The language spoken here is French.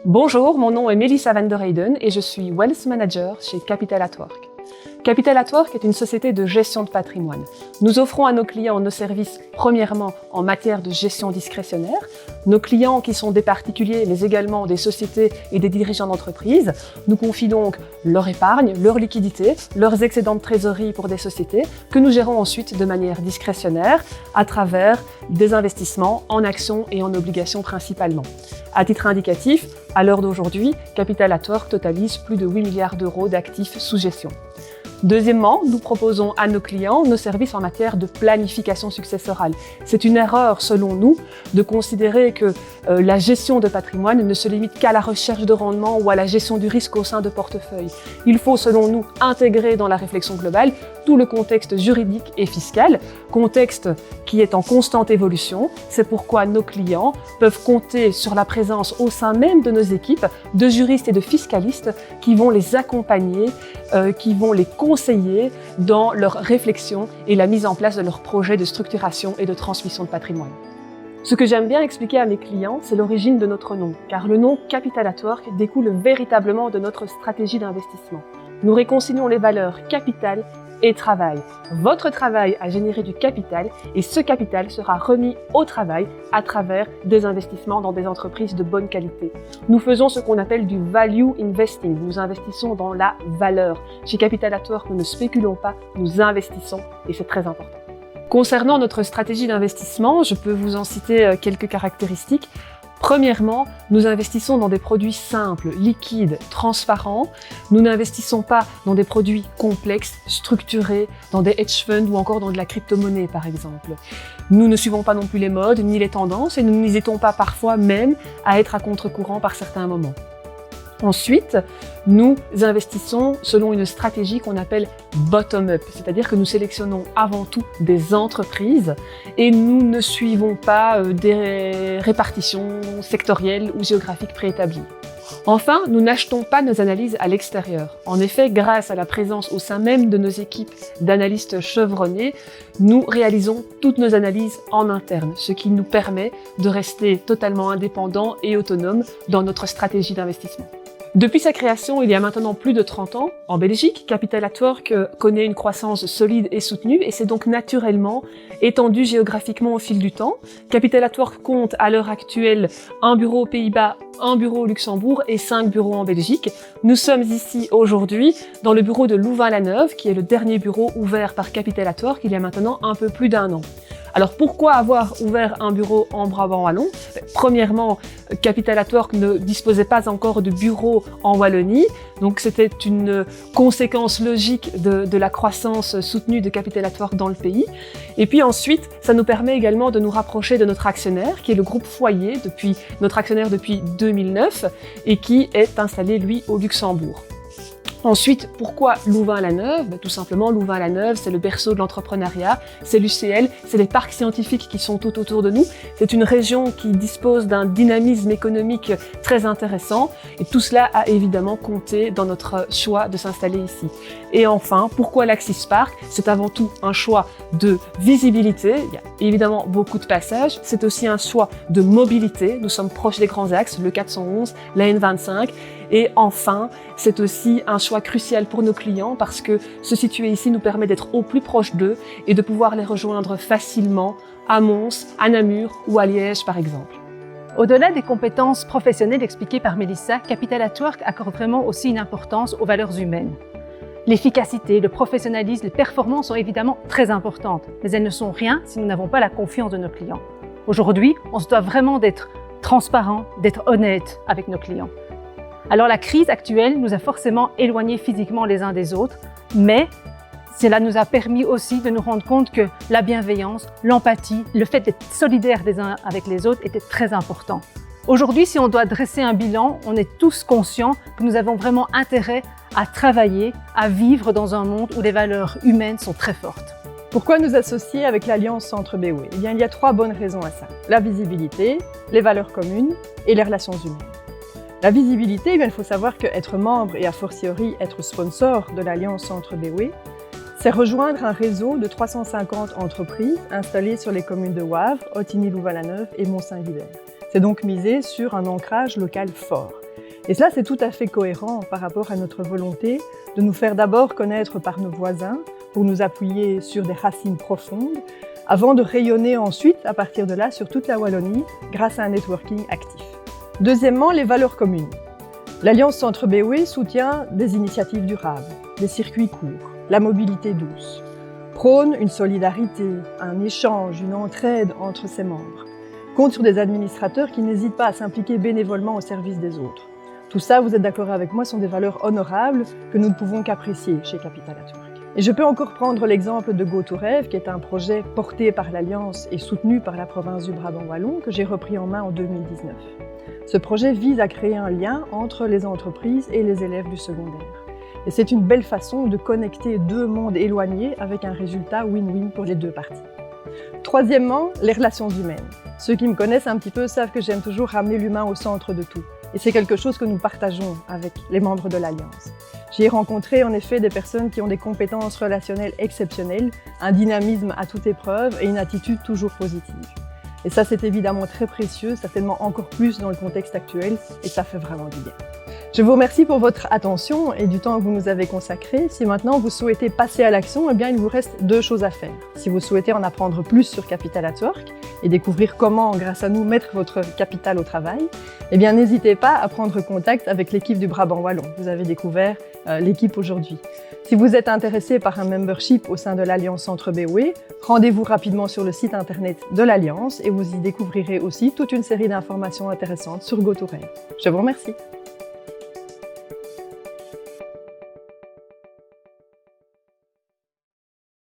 Bonjour, mon nom est Melissa van der Heyden et je suis Wealth Manager chez Capital at Work. Capital at Work est une société de gestion de patrimoine. Nous offrons à nos clients nos services premièrement en matière de gestion discrétionnaire. Nos clients qui sont des particuliers mais également des sociétés et des dirigeants d'entreprise nous confient donc leur épargne, leur liquidité, leurs excédents de trésorerie pour des sociétés que nous gérons ensuite de manière discrétionnaire à travers des investissements en actions et en obligations principalement. À titre indicatif, à l'heure d'aujourd'hui, Capital at Work totalise plus de 8 milliards d'euros d'actifs sous gestion. Deuxièmement, nous proposons à nos clients nos services en matière de planification successorale. C'est une erreur, selon nous, de considérer que la gestion de patrimoine ne se limite qu'à la recherche de rendement ou à la gestion du risque au sein de portefeuilles. Il faut, selon nous, intégrer dans la réflexion globale tout le contexte juridique et fiscal, contexte qui est en constante évolution. C'est pourquoi nos clients peuvent compter sur la présence au sein même de nos équipes de juristes et de fiscalistes qui vont les accompagner, qui vont les conseiller dans leur réflexion et la mise en place de leurs projets de structuration et de transmission de patrimoine. Ce que j'aime bien expliquer à mes clients, c'est l'origine de notre nom, car le nom Capital at Work découle véritablement de notre stratégie d'investissement. Nous réconcilions les valeurs capital et travail. Votre travail a généré du capital et ce capital sera remis au travail à travers des investissements dans des entreprises de bonne qualité. Nous faisons ce qu'on appelle du value investing. Nous investissons dans la valeur. Chez Capital at Work, nous ne spéculons pas, nous investissons et c'est très important. Concernant notre stratégie d'investissement, je peux vous en citer quelques caractéristiques. Premièrement, nous investissons dans des produits simples, liquides, transparents. Nous n'investissons pas dans des produits complexes, structurés, dans des hedge funds ou encore dans de la crypto-monnaie par exemple. Nous ne suivons pas non plus les modes ni les tendances et nous n'hésitons pas parfois même à être à contre-courant par certains moments. Ensuite, nous investissons selon une stratégie qu'on appelle bottom-up, c'est-à-dire que nous sélectionnons avant tout des entreprises et nous ne suivons pas des répartitions sectorielles ou géographiques préétablies. Enfin, nous n'achetons pas nos analyses à l'extérieur. En effet, grâce à la présence au sein même de nos équipes d'analystes chevronnés, nous réalisons toutes nos analyses en interne, ce qui nous permet de rester totalement indépendants et autonomes dans notre stratégie d'investissement. Depuis sa création, il y a maintenant plus de 30 ans, en Belgique, Capital at Work connaît une croissance solide et soutenue et s'est donc naturellement étendu géographiquement au fil du temps. Capital at Work compte à l'heure actuelle un bureau aux Pays-Bas, un bureau au Luxembourg et 5 bureaux en Belgique. Nous sommes ici aujourd'hui dans le bureau de Louvain-la-Neuve, qui est le dernier bureau ouvert par Capital at Work il y a maintenant un peu plus d'1 an. Alors pourquoi avoir ouvert un bureau en Brabant wallon? Premièrement, Capital at Work ne disposait pas encore de bureau en Wallonie, donc c'était une conséquence logique de la croissance soutenue de Capital at Work dans le pays. Et puis ensuite, ça nous permet également de nous rapprocher de notre actionnaire, qui est le groupe Foyer, notre actionnaire depuis 2009, et qui est installé, lui, au Luxembourg. Ensuite, pourquoi Louvain-la-Neuve? Tout simplement, Louvain-la-Neuve, c'est le berceau de l'entrepreneuriat, c'est l'UCL, c'est les parcs scientifiques qui sont tout autour de nous. C'est une région qui dispose d'un dynamisme économique très intéressant et tout cela a évidemment compté dans notre choix de s'installer ici. Et enfin, pourquoi l'Axis Park? C'est avant tout un choix de visibilité, il y a évidemment beaucoup de passages, c'est aussi un choix de mobilité, nous sommes proches des grands axes, le 411, la N25, et enfin, c'est aussi un choix crucial pour nos clients parce que se situer ici nous permet d'être au plus proche d'eux et de pouvoir les rejoindre facilement à Mons, à Namur ou à Liège par exemple. Au-delà des compétences professionnelles expliquées par Melissa, Capital at Work accorde vraiment aussi une importance aux valeurs humaines. L'efficacité, le professionnalisme, les performances sont évidemment très importantes, mais elles ne sont rien si nous n'avons pas la confiance de nos clients. Aujourd'hui, on se doit vraiment d'être transparent, d'être honnête avec nos clients. Alors la crise actuelle nous a forcément éloignés physiquement les uns des autres, mais cela nous a permis aussi de nous rendre compte que la bienveillance, l'empathie, le fait d'être solidaires les uns avec les autres était très important. Aujourd'hui, si on doit dresser un bilan, on est tous conscients que nous avons vraiment intérêt à travailler, à vivre dans un monde où les valeurs humaines sont très fortes. Pourquoi nous associer avec l'Alliance Centre BOE? Eh bien, il y a 3 bonnes raisons à ça. La visibilité, les valeurs communes et les relations humaines. La visibilité, il faut savoir qu'être membre et a fortiori être sponsor de l'Alliance Centre BOE, c'est rejoindre un réseau de 350 entreprises installées sur les communes de Wavre, Ottignies-Louvain-la-Neuve et Mont-Saint-Guibert. C'est donc miser sur un ancrage local fort. Et cela, c'est tout à fait cohérent par rapport à notre volonté de nous faire d'abord connaître par nos voisins pour nous appuyer sur des racines profondes, avant de rayonner ensuite, à partir de là, sur toute la Wallonie, grâce à un networking actif. Deuxièmement, les valeurs communes. L'Alliance Centre-BOE soutient des initiatives durables, des circuits courts, la mobilité douce, prône une solidarité, un échange, une entraide entre ses membres, compte sur des administrateurs qui n'hésitent pas à s'impliquer bénévolement au service des autres. Tout ça, vous êtes d'accord avec moi, sont des valeurs honorables que nous ne pouvons qu'apprécier chez Capital Atwork. Et je peux encore prendre l'exemple de Go to Rêve, qui est un projet porté par l'Alliance et soutenu par la province du Brabant Wallon, que j'ai repris en main en 2019. Ce projet vise à créer un lien entre les entreprises et les élèves du secondaire. Et c'est une belle façon de connecter deux mondes éloignés avec un résultat win-win pour les deux parties. Troisièmement, les relations humaines. Ceux qui me connaissent un petit peu savent que j'aime toujours ramener l'humain au centre de tout. Et c'est quelque chose que nous partageons avec les membres de l'Alliance. J'y ai rencontré en effet des personnes qui ont des compétences relationnelles exceptionnelles, un dynamisme à toute épreuve et une attitude toujours positive. Et ça, c'est évidemment très précieux, certainement encore plus dans le contexte actuel, et ça fait vraiment du bien. Je vous remercie pour votre attention et du temps que vous nous avez consacré. Si maintenant vous souhaitez passer à l'action, eh bien, il vous reste deux choses à faire. Si vous souhaitez en apprendre plus sur Capital Atwork et découvrir comment, grâce à nous, mettre votre capital au travail, eh bien, n'hésitez pas à prendre contact avec l'équipe du Brabant Wallon. Vous avez découvert l'équipe aujourd'hui. Si vous êtes intéressé par un membership au sein de l'Alliance Centre-BOE, rendez-vous rapidement sur le site internet de l'Alliance et vous y découvrirez aussi toute une série d'informations intéressantes sur Go to Rêve. Je vous remercie.